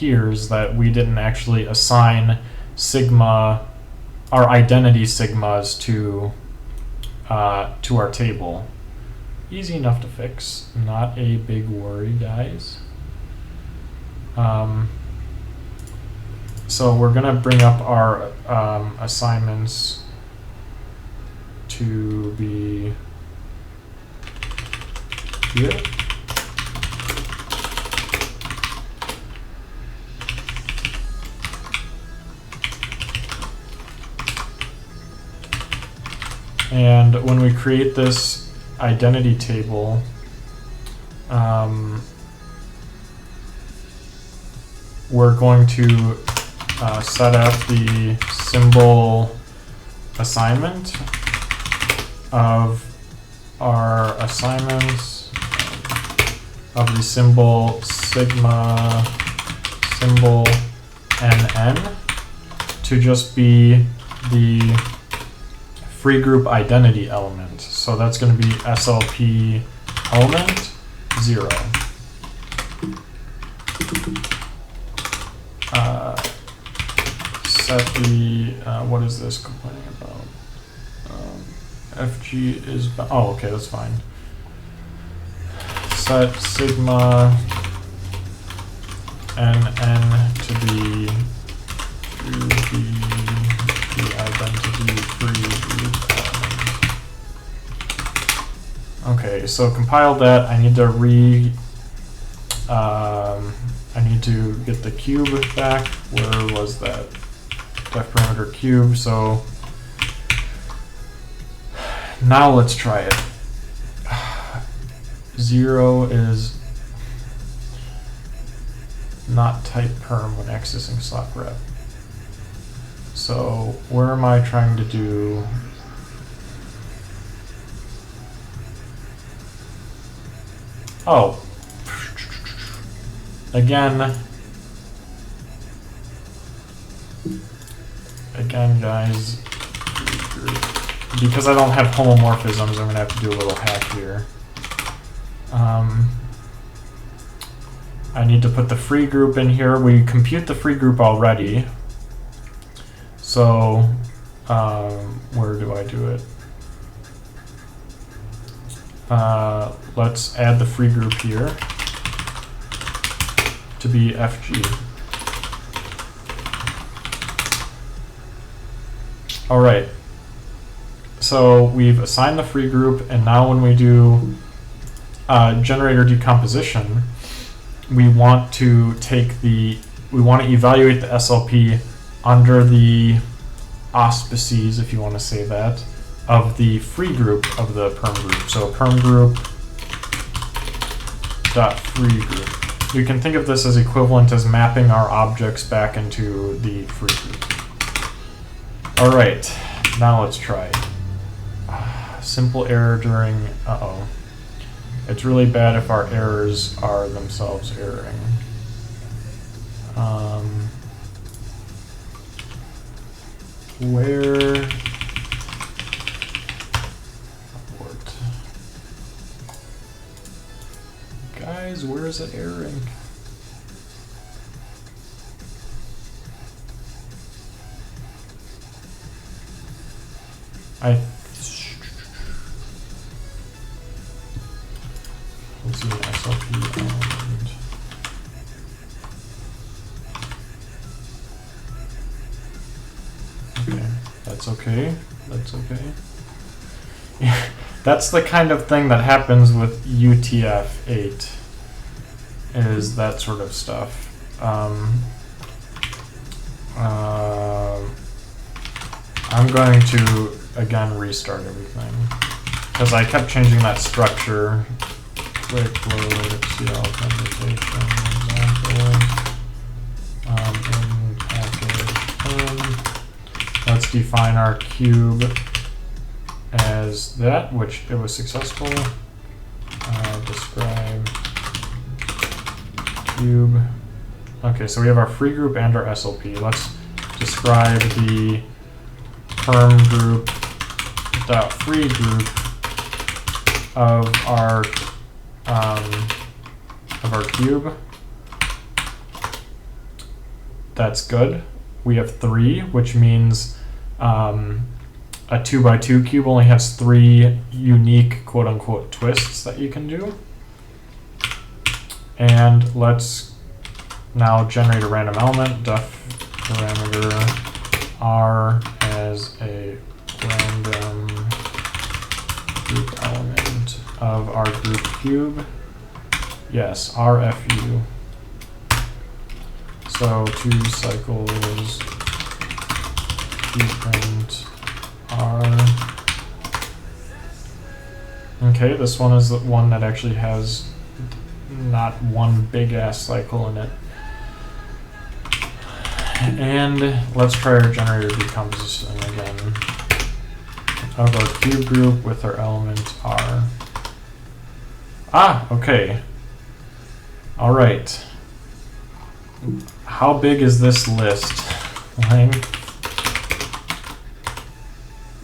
here is that we didn't actually assign sigma, our identity sigmas to our table. Easy enough to fix, not a big worry, guys. So we're gonna bring up our assignments to be here. And when we create this identity table, we're going to set up the symbol assignment of our assignments of the symbol sigma symbol nn to just be the free group identity element. So that's going to be SLP element 0. Set the, what is this complaining about? FG is, oh, okay, that's fine. Set sigma nn to be the identity free group element. Okay, so compile that. I need to I need to get the cube back. Where was that? Def parameter cube. So now let's try it. 0 is not type perm when accessing slot rep. So where am I trying to do? Oh, again, guys, because I don't have homomorphisms, I'm going to have to do a little hack here. I need to put the free group in here. We compute the free group already. So where do I do it? Let's add the free group here to be FG. All right. So we've assigned the free group, and now when we do generator decomposition, we want to evaluate the SLP under the auspices, if you want to say that, of the free group of the perm group. So perm group dot free group. We can think of this as equivalent as mapping our objects back into the free group. All right, now let's try. Simple error during, uh-oh. It's really bad if our errors are themselves erroring. Where? Abort. Guys, where is it erroring? Let's see an SLP element. Okay, that's okay. That's okay. Yeah, that's the kind of thing that happens with UTF-8, is that sort of stuff. I'm going to again restart everything because I kept changing that structure. Quick load CL-PERMUTATION example in package. Let's define our cube as that, which it was successful. Describe cube. Okay, so we have our free group and our SLP. Let's describe the perm group dot free group of our cube. That's good. We have 3, which means a 2x2 cube only has 3 unique quote-unquote twists that you can do. And let's now generate a random element. Def parameter r as a random group element of our group cube. Yes, rfu. So 2 cycles print r. Okay, this one is the one that actually has not one big ass cycle in it. And let's try our generator decomposition again of our cube group with our element r. Ah, okay. All right. How big is this list length?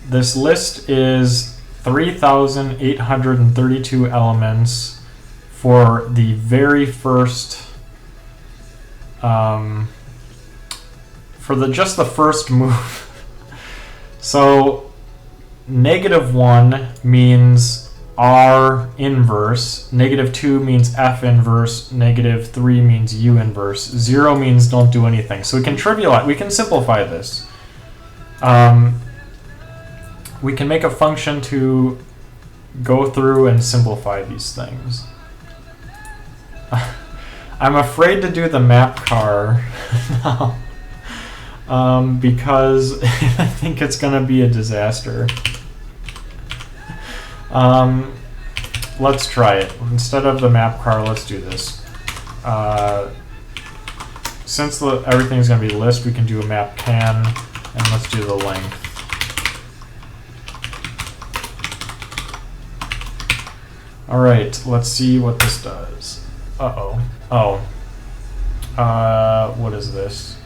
This list is 3,832 elements for the very first, just the first move. So -1 means R inverse, -2 means F inverse, -3 means U inverse, 0 means don't do anything. So we can we can simplify this. We can make a function to go through and simplify these things. I'm afraid to do the map car now, because I think it's going to be a disaster. Let's try it. Instead of the map car, let's do this. Since everything's going to be list, we can do a map can, and let's do the length. All right, let's see what this does. Uh-oh. Oh. What is this?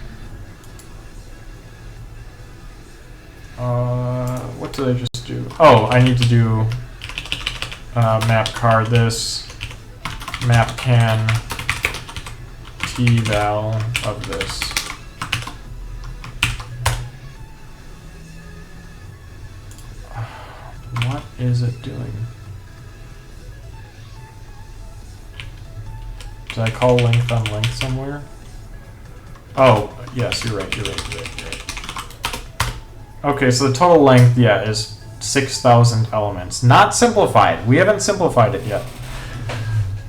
What did I just do? Oh, I need to do map car this, map can t-val of this. What is it doing? Did I call length on length somewhere? Oh, yes, you're right. Okay, so the total length, yeah, is 6,000 elements. Not simplified. We haven't simplified it yet.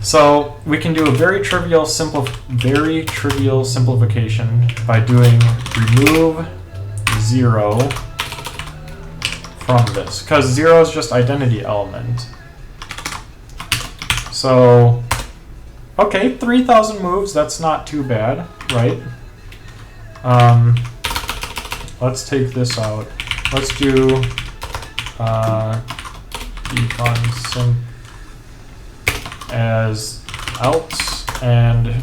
So we can do a very trivial simplification by doing remove 0 from this, because 0 is just identity element. So, okay, 3,000 moves, that's not too bad, right? Let's take this out. Let's do defun simp as else, and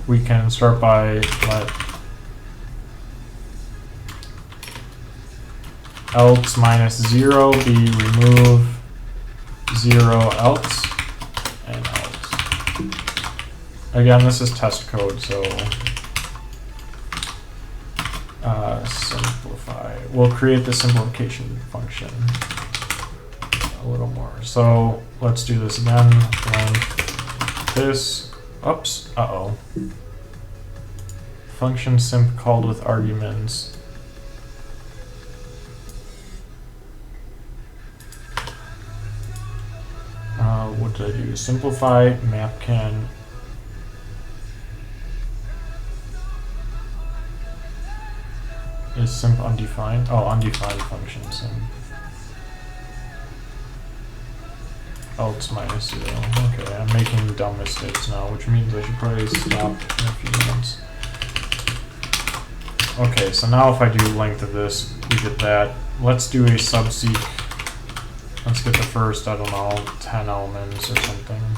we can start by let else -0 be remove 0 else and else. Again, this is test code, so simplify. We'll create the simplification function a little more. So let's do this again. Length this. Oops. Uh-oh. Function simp called with arguments. What did I do? Simplify map can. Is simp undefined? Oh, undefined function simp. Else -0. Okay, I'm making dumb mistakes now, which means I should probably stop in a few minutes. Okay, so now if I do length of this, we get that. Let's do a subseq. Let's get the first, I don't know, 10 elements or something.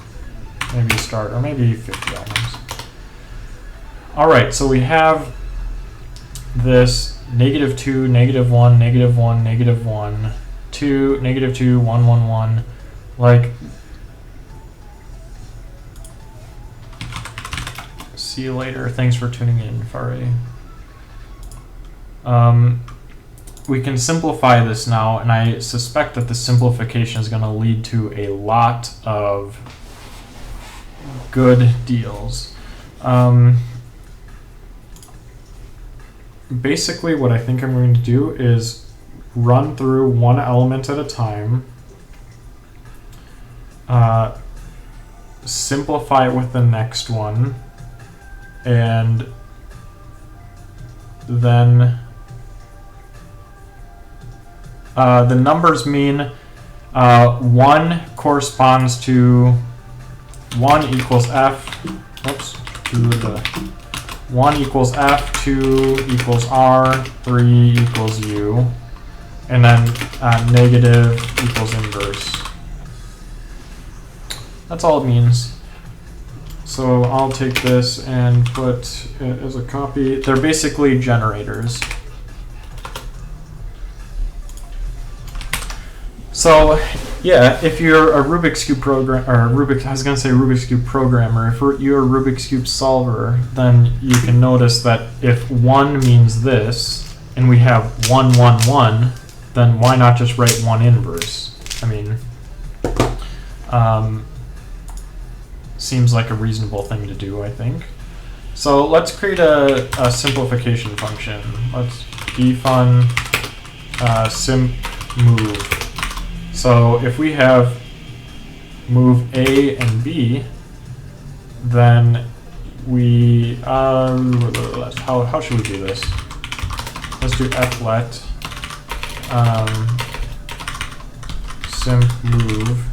Maybe start, or maybe 50 elements. Alright, so we have this -2, -1, -1, -1, 2, -2, 1, 1, 1. Like, see you later. Thanks for tuning in, Faray. We can simplify this now, and I suspect that the simplification is going to lead to a lot of good deals. Basically, what I think I'm going to do is run through one element at a time, simplify it with the next one, and then the numbers mean 1 corresponds to 1 equals f, oops, to the 1 equals f, 2 equals r, 3 equals u, and then negative equals inverse. That's all it means. So I'll take this and put it as a copy. They're basically generators. So yeah, if you're a Rubik's Cube Rubik's Cube programmer, if you're a Rubik's Cube solver, then you can notice that if 1 means this, and we have 1, 1, 1, then why not just write 1 inverse? I mean, seems like a reasonable thing to do, I think. So let's create a simplification function. Let's defun simp move. So if we have move A and B, then we, how should we do this? Let's do flet simp move,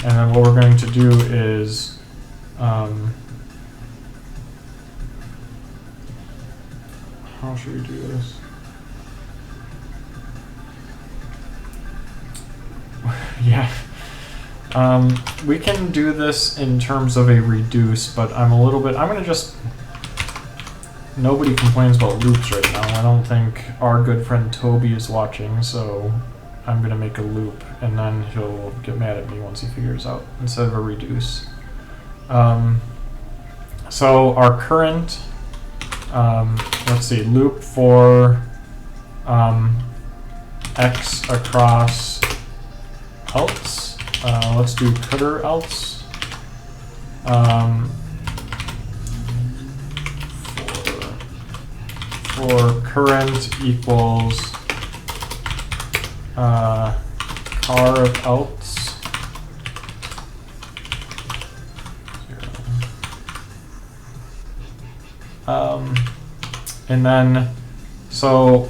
and then what we're going to do is how should we do this? Yeah, we can do this in terms of a reduce, but I'm gonna just, nobody complains about loops right now. I don't think our good friend Toby is watching, so I'm gonna make a loop, and then he'll get mad at me once he figures out, instead of a reduce. So our current, let's see, loop for x across else. Let's do cutter else. For current equals car of else. 0. And then so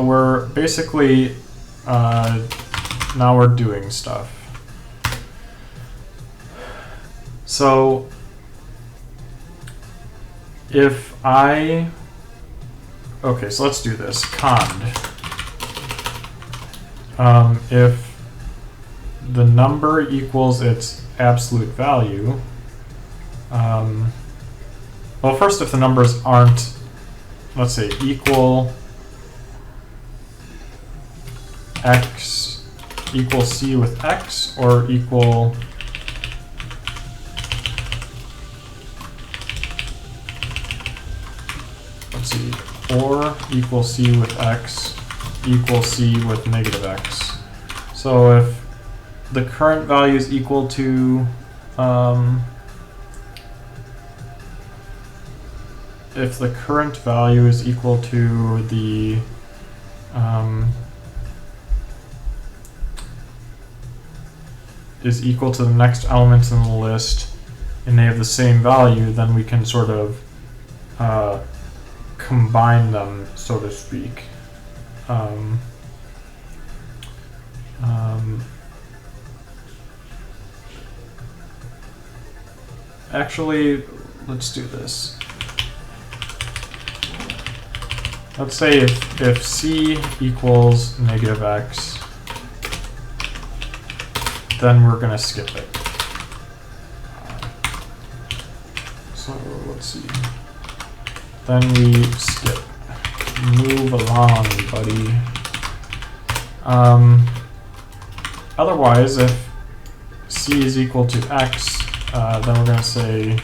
we're basically now we're doing stuff. So if I, okay, so let's do this. Cond. If the number equals its absolute value, well, first, if the numbers aren't, let's say, equal x equal c with x, or equal or equal c with x equal c with negative x. So if the current value is equal to if the current value is equal to the is equal to the next element in the list, and they have the same value, then we can sort of combine them, so to speak. Actually, let's do this. Let's say if c equals negative x, then we're going to skip it. So let's see. Then we skip. Move along, buddy. Otherwise, if c is equal to x, then we're going to say